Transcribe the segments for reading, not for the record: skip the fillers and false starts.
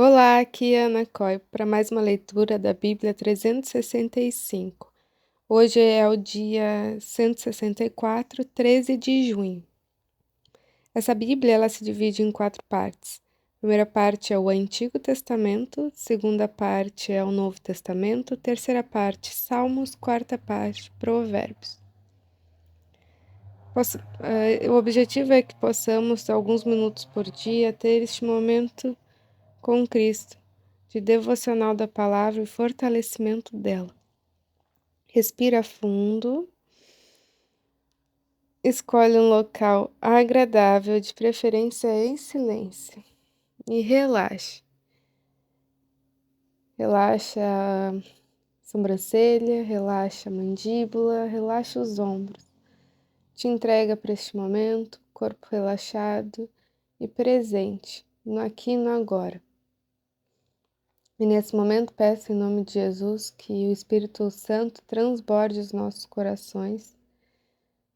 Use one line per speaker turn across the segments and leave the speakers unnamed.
Olá, aqui é Ana Coy para mais uma leitura da Bíblia 365. Hoje é o dia 164, 13 de junho. Essa Bíblia ela se divide em quatro partes. A primeira parte é o Antigo Testamento, segunda parte é o Novo Testamento, terceira parte Salmos, quarta parte Provérbios. O objetivo é que possamos, alguns minutos por dia, ter este momento com Cristo, de devocional da palavra e fortalecimento dela. Respira fundo, escolhe um local agradável, de preferência em silêncio, e relaxe. Relaxa a sobrancelha, relaxa a mandíbula, relaxa os ombros. Te entrega para este momento, corpo relaxado e presente, no aqui e no agora. E nesse momento peço em nome de Jesus que o Espírito Santo transborde os nossos corações,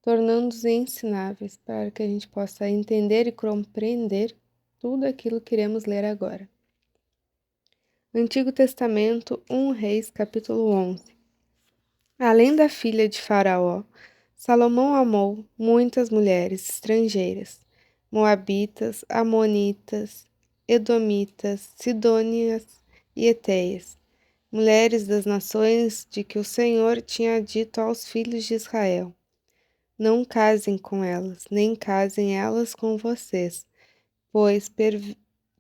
tornando-os ensináveis para que a gente possa entender e compreender tudo aquilo que iremos ler agora. Antigo Testamento, 1 Reis, capítulo 11. Além da filha de Faraó, Salomão amou muitas mulheres estrangeiras, moabitas, amonitas, edomitas, sidônias e etéias, mulheres das nações de que o Senhor tinha dito aos filhos de Israel: não casem com elas, nem casem elas com vocês, pois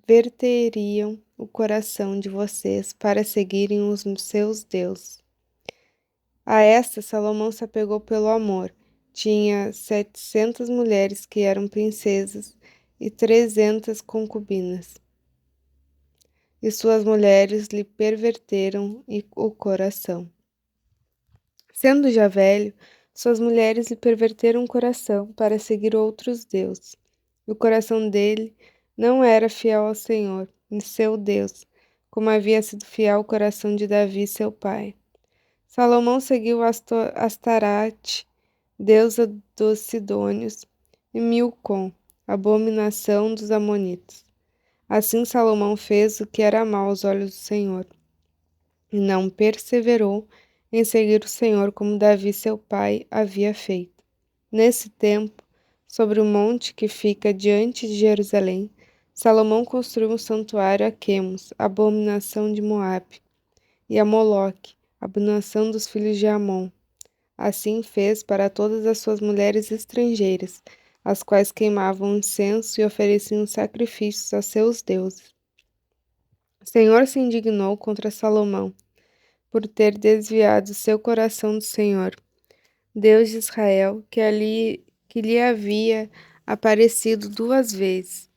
perverteriam o coração de vocês para seguirem os seus deuses. A esta Salomão se apegou pelo amor. Tinha 700 mulheres que eram princesas e 300 concubinas. E suas mulheres lhe perverteram o coração. Sendo já velho, suas mulheres lhe perverteram o coração para seguir outros deuses. O coração dele não era fiel ao Senhor, seu Deus, como havia sido fiel o coração de Davi, seu pai. Salomão seguiu Astarate, deusa dos Sidônios, e Milcom, abominação dos Amonitas. Assim Salomão fez o que era mau aos olhos do Senhor, e não perseverou em seguir o Senhor como Davi seu pai havia feito. Nesse tempo, sobre o monte que fica diante de Jerusalém, Salomão construiu um santuário a Quemos, abominação de Moabe, e a Moloque, abominação dos filhos de Amon. Assim fez para todas as suas mulheres estrangeiras, as quais queimavam incenso e ofereciam sacrifícios a seus deuses. O Senhor se indignou contra Salomão, por ter desviado seu coração do Senhor, Deus de Israel, que lhe havia aparecido 2 vezes,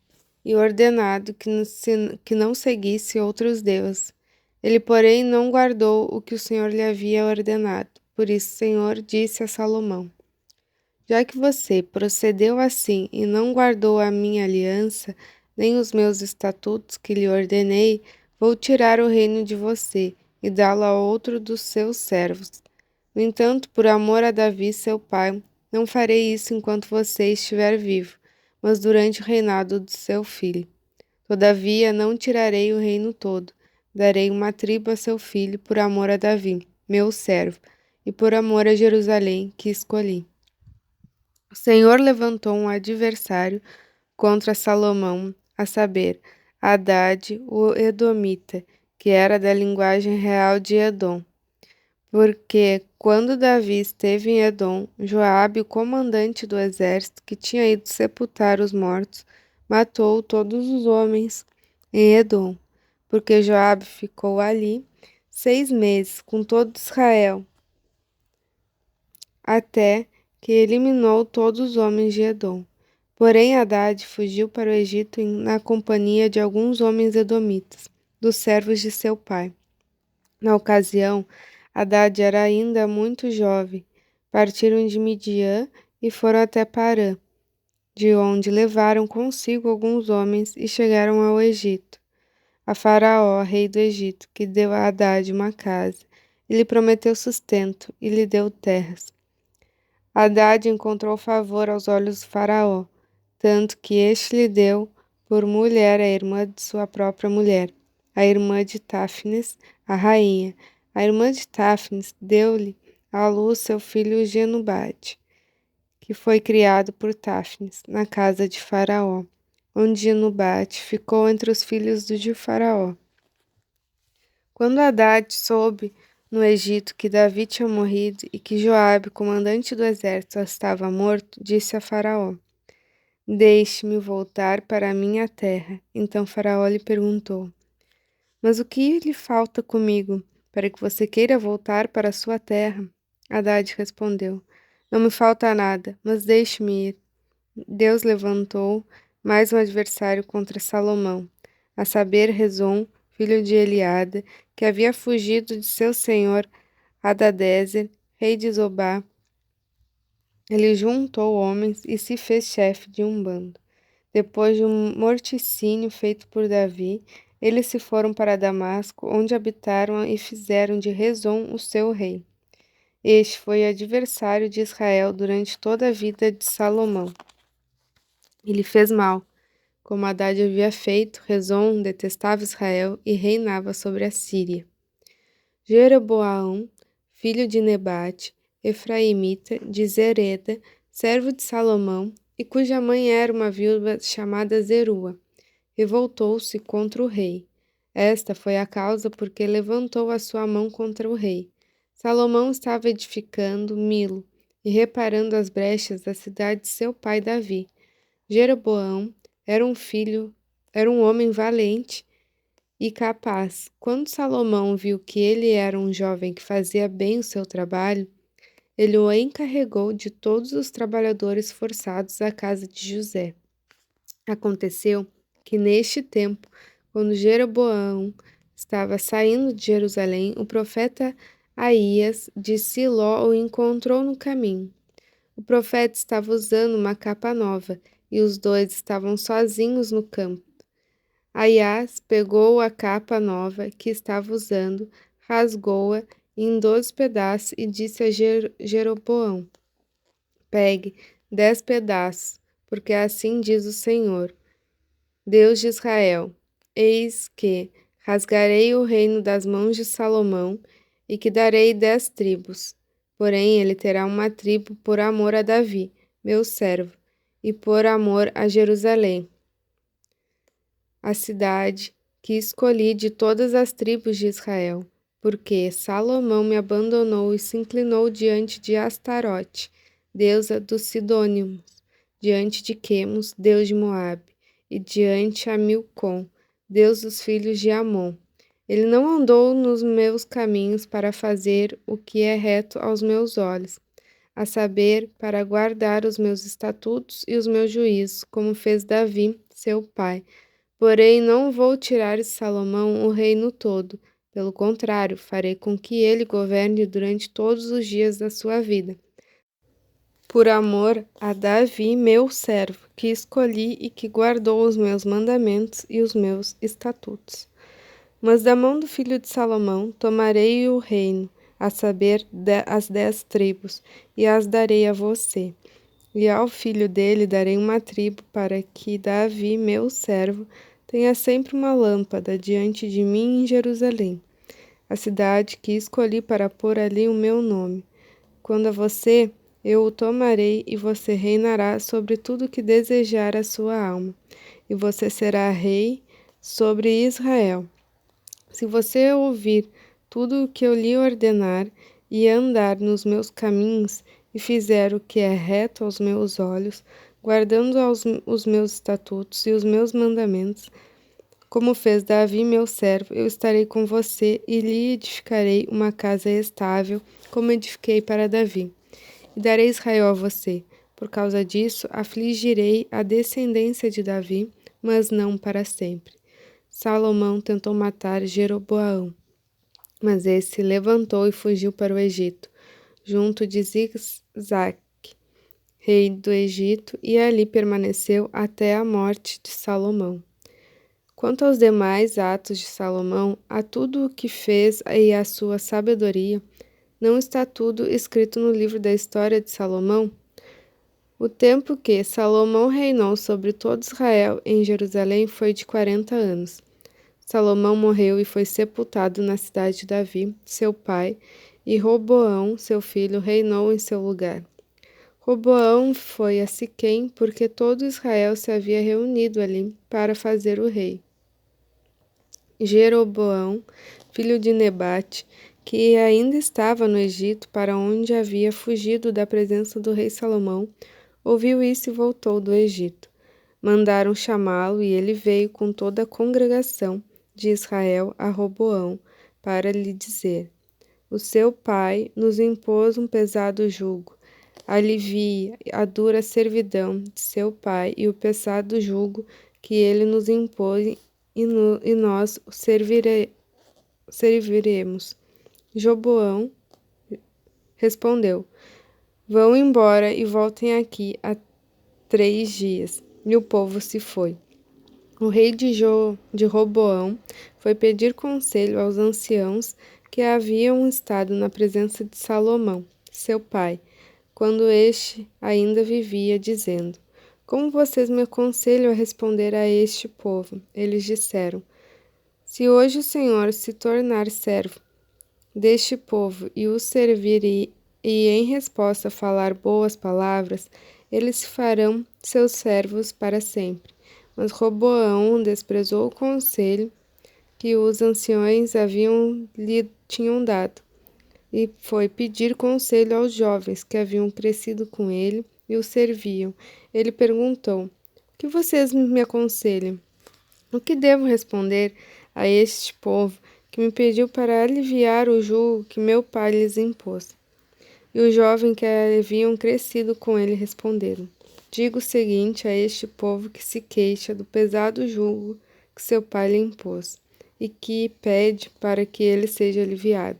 e ordenado que não seguisse outros deuses. Ele, porém, não guardou o que o Senhor lhe havia ordenado. Por isso o Senhor disse a Salomão: já que você procedeu assim e não guardou a minha aliança, nem os meus estatutos que lhe ordenei, vou tirar o reino de você e dá-lo a outro dos seus servos. No entanto, por amor a Davi, seu pai, não farei isso enquanto você estiver vivo, mas durante o reinado do seu filho. Todavia, não tirarei o reino todo. Darei uma tribo a seu filho por amor a Davi, meu servo, e por amor a Jerusalém, que escolhi. O Senhor levantou um adversário contra Salomão, a saber, Hadade, o Edomita, que era da linguagem real de Edom. Porque, quando Davi esteve em Edom, Joabe, o comandante do exército, que tinha ido sepultar os mortos, matou todos os homens em Edom, porque Joabe ficou ali 6 meses com todo Israel, até que eliminou todos os homens de Edom. Porém, Hadade fugiu para o Egito na companhia de alguns homens edomitas, dos servos de seu pai. Na ocasião, Hadade era ainda muito jovem. Partiram de Midian e foram até Parã, de onde levaram consigo alguns homens e chegaram ao Egito. A Faraó, rei do Egito, que deu a Hadade uma casa, e lhe prometeu sustento, e lhe deu terras. Hadade encontrou favor aos olhos do Faraó, tanto que este lhe deu por mulher a irmã de sua própria mulher, a irmã de Táfnis, a rainha. A irmã de Táfnis deu-lhe à luz seu filho Genubade, que foi criado por Táfnis, na casa de Faraó, onde Genubade ficou entre os filhos de Faraó. Quando Haddad soube no Egito que Davi tinha morrido e que Joabe, comandante do exército, estava morto, disse a Faraó: Deixe-me voltar para a minha terra. Então Faraó lhe perguntou: Mas o que lhe falta comigo para que você queira voltar para a sua terra? Haddad respondeu: Não me falta nada, mas deixe-me ir. Deus levantou mais um adversário contra Salomão, a saber, Rezon, filho de Eliada, que havia fugido de seu senhor Hadadezer, rei de Zobá. Ele juntou homens e se fez chefe de um bando. Depois de um morticínio feito por Davi, eles se foram para Damasco, onde habitaram e fizeram de Rezon o seu rei. Este foi adversário de Israel durante toda a vida de Salomão. Ele fez mal. Como Haddad havia feito, Rezon detestava Israel e reinava sobre a Síria. Jeroboão, filho de Nebate, efraimita de Zereda, servo de Salomão, e cuja mãe era uma viúva chamada Zerua, revoltou-se contra o rei. Esta foi a causa porque levantou a sua mão contra o rei. Salomão estava edificando Milo e reparando as brechas da cidade de seu pai Davi. Jeroboão era um homem valente e capaz. Quando Salomão viu que ele era um jovem que fazia bem o seu trabalho, ele o encarregou de todos os trabalhadores forçados à casa de José. Aconteceu que neste tempo, quando Jeroboão estava saindo de Jerusalém, o profeta Aías de Siló o encontrou no caminho. O profeta estava usando uma capa nova e os dois estavam sozinhos no campo. Aias pegou a capa nova que estava usando, rasgou-a em 12 pedaços e disse a Jeroboão: Pegue 10 pedaços, porque assim diz o Senhor, Deus de Israel: Eis que rasgarei o reino das mãos de Salomão e que darei 10 tribos. Porém, ele terá uma tribo por amor a Davi, meu servo, e por amor a Jerusalém, a cidade que escolhi de todas as tribos de Israel, porque Salomão me abandonou e se inclinou diante de Astarote, deusa dos Sidônios, diante de Quemos, deus de Moabe, e diante a Milcom, deus dos filhos de Amon. Ele não andou nos meus caminhos para fazer o que é reto aos meus olhos, a saber, para guardar os meus estatutos e os meus juízos, como fez Davi, seu pai. Porém, não vou tirar de Salomão o reino todo. Pelo contrário, farei com que ele governe durante todos os dias da sua vida. Por amor a Davi, meu servo, que escolhi e que guardou os meus mandamentos e os meus estatutos. Mas da mão do filho de Salomão tomarei o reino, a saber, as 10 tribos, e as darei a você. E ao filho dele darei uma tribo, para que Davi, meu servo, tenha sempre uma lâmpada diante de mim em Jerusalém, a cidade que escolhi para pôr ali o meu nome. Quando a você, eu o tomarei e você reinará sobre tudo que desejar a sua alma, e você será rei sobre Israel. Se você ouvir tudo o que eu lhe ordenar e andar nos meus caminhos e fizer o que é reto aos meus olhos, guardando os meus estatutos e os meus mandamentos, como fez Davi, meu servo, eu estarei com você e lhe edificarei uma casa estável, como edifiquei para Davi. E darei Israel a você. Por causa disso, afligirei a descendência de Davi, mas não para sempre. Salomão tentou matar Jeroboão, mas esse levantou e fugiu para o Egito, junto de Zigzag, rei do Egito, e ali permaneceu até a morte de Salomão. Quanto aos demais atos de Salomão, a tudo o que fez e a sua sabedoria, não está tudo escrito no livro da história de Salomão? O tempo que Salomão reinou sobre todo Israel em Jerusalém foi de 40 anos. Salomão morreu e foi sepultado na cidade de Davi, seu pai, e Roboão, seu filho, reinou em seu lugar. Roboão foi a Siquém, porque todo Israel se havia reunido ali para fazer o rei. Jeroboão, filho de Nebate, que ainda estava no Egito, para onde havia fugido da presença do rei Salomão, ouviu isso e voltou do Egito. Mandaram chamá-lo e ele veio com toda a congregação de Israel a Roboão, para lhe dizer: O seu pai nos impôs um pesado jugo. Alivie a dura servidão de seu pai e o pesado jugo que ele nos impôs e nós o serviremos. Joboão respondeu: Vão embora e voltem aqui há 3 dias. E o povo se foi. O rei de Roboão foi pedir conselho aos anciãos que haviam estado na presença de Salomão, seu pai, quando este ainda vivia, dizendo: Como vocês me aconselham a responder a este povo? Eles disseram: Se hoje o Senhor se tornar servo deste povo e o servir e em resposta falar boas palavras, eles se farão seus servos para sempre. Mas Roboão desprezou o conselho que os anciões lhe tinham dado, e foi pedir conselho aos jovens que haviam crescido com ele e o serviam. Ele perguntou: O que vocês me aconselham? O que devo responder a este povo que me pediu para aliviar o jugo que meu pai lhes impôs? E os jovens que haviam crescido com ele responderam: Diga o seguinte a este povo que se queixa do pesado jugo que seu pai lhe impôs, e que pede para que ele seja aliviado.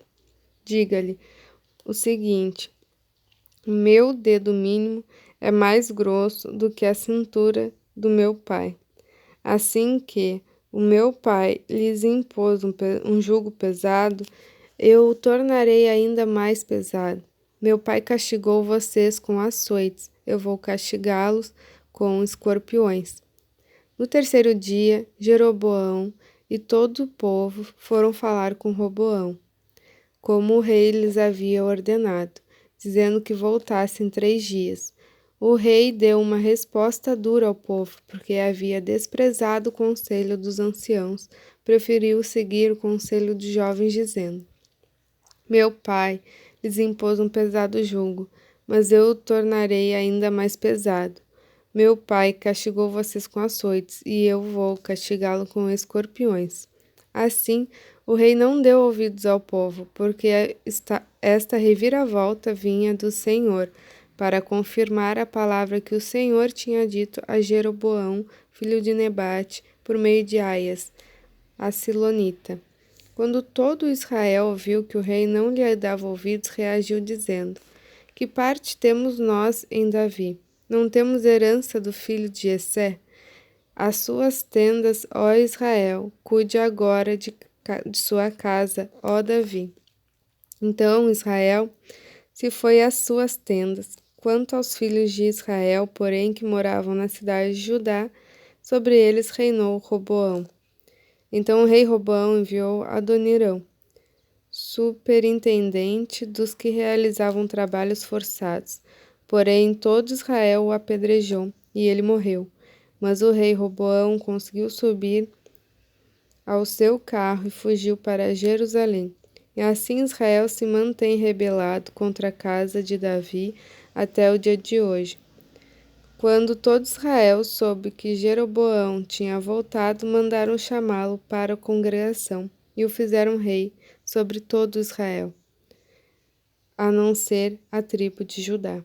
Diga-lhe o seguinte: meu dedo mínimo é mais grosso do que a cintura do meu pai. Assim que o meu pai lhes impôs um jugo pesado, eu o tornarei ainda mais pesado. Meu pai castigou vocês com açoites, eu vou castigá-los com escorpiões. No terceiro dia, Jeroboão e todo o povo foram falar com Roboão, como o rei lhes havia ordenado, dizendo que voltassem 3 dias. O rei deu uma resposta dura ao povo, porque havia desprezado o conselho dos anciãos, preferiu seguir o conselho dos jovens, dizendo: Meu pai lhes impôs um pesado jugo, mas eu o tornarei ainda mais pesado. Meu pai castigou vocês com açoites, e eu vou castigá-lo com escorpiões. Assim, o rei não deu ouvidos ao povo, porque esta reviravolta vinha do Senhor, para confirmar a palavra que o Senhor tinha dito a Jeroboão, filho de Nebate, por meio de Aias, a Silonita. Quando todo Israel viu que o rei não lhe dava ouvidos, reagiu dizendo: Que parte temos nós em Davi? Não temos herança do filho de Jessé? As suas tendas, ó Israel, cuide agora de sua casa, ó Davi. Então Israel se foi às suas tendas. Quanto aos filhos de Israel, porém, que moravam na cidade de Judá, sobre eles reinou Roboão. Então o rei Roboão enviou Adonirão, superintendente dos que realizavam trabalhos forçados. Porém, todo Israel o apedrejou, e ele morreu. Mas o rei Roboão conseguiu subir ao seu carro e fugiu para Jerusalém. E assim Israel se mantém rebelado contra a casa de Davi até o dia de hoje. Quando todo Israel soube que Jeroboão tinha voltado, mandaram chamá-lo para a congregação e o fizeram rei sobre todo Israel, a não ser a tribo de Judá.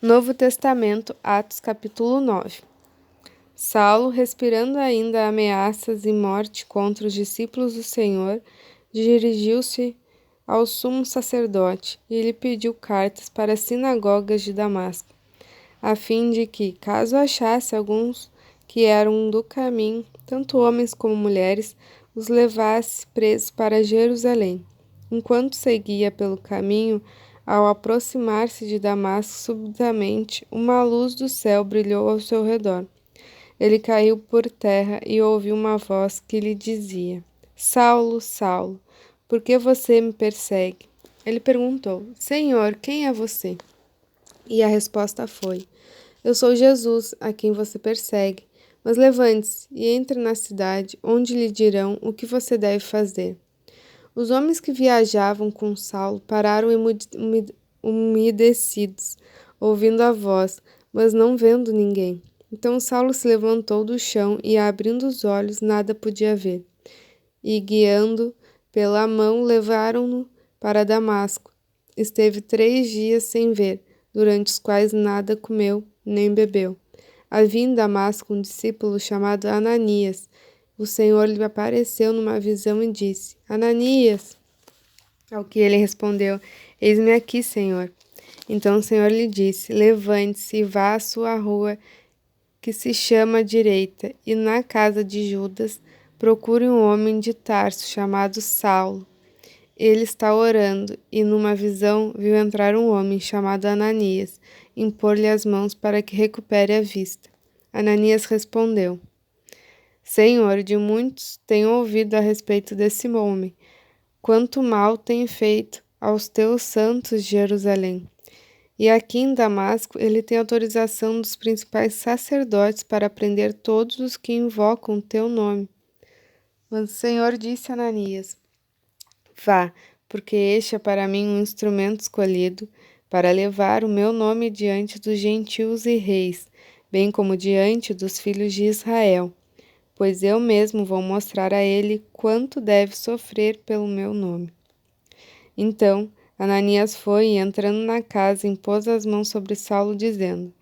Novo Testamento, Atos capítulo 9. Saulo, respirando ainda ameaças e morte contra os discípulos do Senhor, dirigiu-se ao sumo sacerdote e lhe pediu cartas para as sinagogas de Damasco, a fim de que, caso achasse alguns que eram do caminho, tanto homens como mulheres, os levasse presos para Jerusalém. Enquanto seguia pelo caminho, ao aproximar-se de Damasco, subitamente uma luz do céu brilhou ao seu redor. Ele caiu por terra e ouviu uma voz que lhe dizia: Saulo, Saulo, por que você me persegue? Ele perguntou: Senhor, quem é você? E a resposta foi: Eu sou Jesus, a quem você persegue. Mas levante-se e entre na cidade, onde lhe dirão o que você deve fazer. Os homens que viajavam com Saulo pararam umedecidos, ouvindo a voz, mas não vendo ninguém. Então Saulo se levantou do chão e, abrindo os olhos, nada podia ver. E, guiando pela mão, levaram-no para Damasco. Esteve 3 dias sem ver, durante os quais nada comeu nem bebeu. Havia em Damasco um discípulo chamado Ananias. O Senhor lhe apareceu numa visão e disse: Ananias! Ao que ele respondeu: Eis-me aqui, Senhor. Então o Senhor lhe disse: Levante-se e vá à sua rua, que se chama Direita, e na casa de Judas procure um homem de Tarso chamado Saulo. Ele está orando, e numa visão viu entrar um homem chamado Ananias, impor-lhe as mãos para que recupere a vista. Ananias respondeu: Senhor, de muitos tenho ouvido a respeito desse homem, quanto mal tem feito aos teus santos de Jerusalém. E aqui em Damasco ele tem autorização dos principais sacerdotes para prender todos os que invocam o teu nome. Mas o Senhor disse a Ananias: Vá, porque este é para mim um instrumento escolhido para levar o meu nome diante dos gentios e reis, bem como diante dos filhos de Israel, pois eu mesmo vou mostrar a ele quanto deve sofrer pelo meu nome. Então Ananias foi e, entrando na casa, impôs as mãos sobre Saulo, dizendo: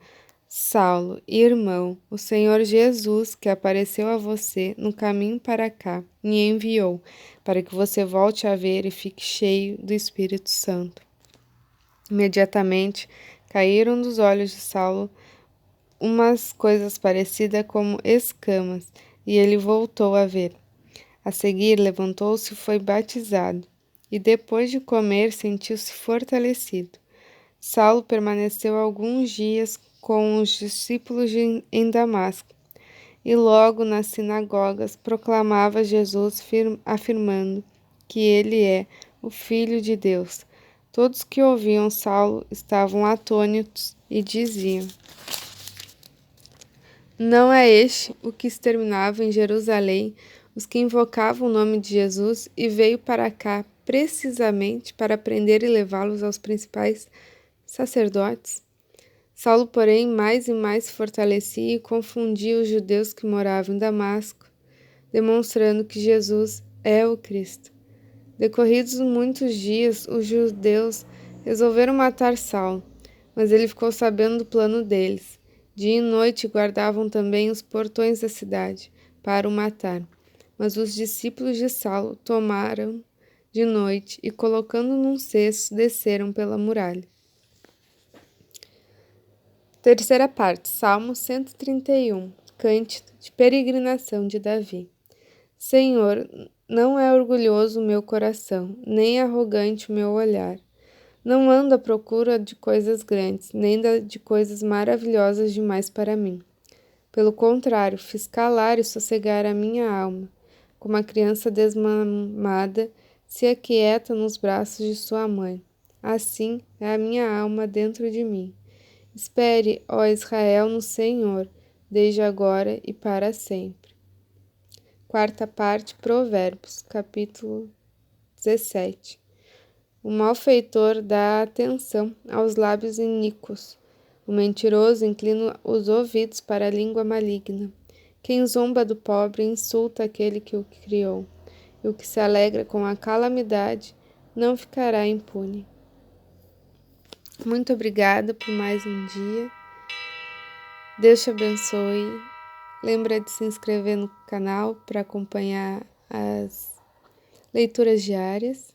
Saulo, irmão, o Senhor Jesus, que apareceu a você no caminho para cá, me enviou, para que você volte a ver e fique cheio do Espírito Santo. Imediatamente caíram dos olhos de Saulo umas coisas parecidas como escamas, e ele voltou a ver. A seguir, levantou-se e foi batizado, e depois de comer sentiu-se fortalecido. Saulo permaneceu alguns dias com os discípulos em Damasco, e logo nas sinagogas proclamava Jesus, afirmando que ele é o Filho de Deus. Todos que ouviam Saulo estavam atônitos e diziam: Não é este o que exterminava em Jerusalém os que invocavam o nome de Jesus e veio para cá precisamente para prender e levá-los aos principais sacerdotes? Saulo, porém, mais e mais se fortalecia e confundia os judeus que moravam em Damasco, demonstrando que Jesus é o Cristo. Decorridos muitos dias, os judeus resolveram matar Saulo, mas ele ficou sabendo do plano deles. Dia e noite guardavam também os portões da cidade, para o matar. Mas os discípulos de Saulo tomaram de noite e, colocando num cesto, desceram pela muralha. Terceira parte, Salmo 131, Cântico de peregrinação de Davi. Senhor, não é orgulhoso o meu coração, nem arrogante o meu olhar. Não ando à procura de coisas grandes, nem de coisas maravilhosas demais para mim. Pelo contrário, fiz calar e sossegar a minha alma, como a criança desmamada se aquieta nos braços de sua mãe. Assim é a minha alma dentro de mim. Espere, ó Israel, no Senhor, desde agora e para sempre. Quarta parte, Provérbios, capítulo 17. O malfeitor dá atenção aos lábios iníquos. O mentiroso inclina os ouvidos para a língua maligna. Quem zomba do pobre insulta aquele que o criou. E o que se alegra com a calamidade não ficará impune. Muito obrigada por mais um dia. Deus te abençoe. Lembra de se inscrever no canal para acompanhar as leituras diárias.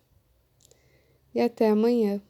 E até amanhã.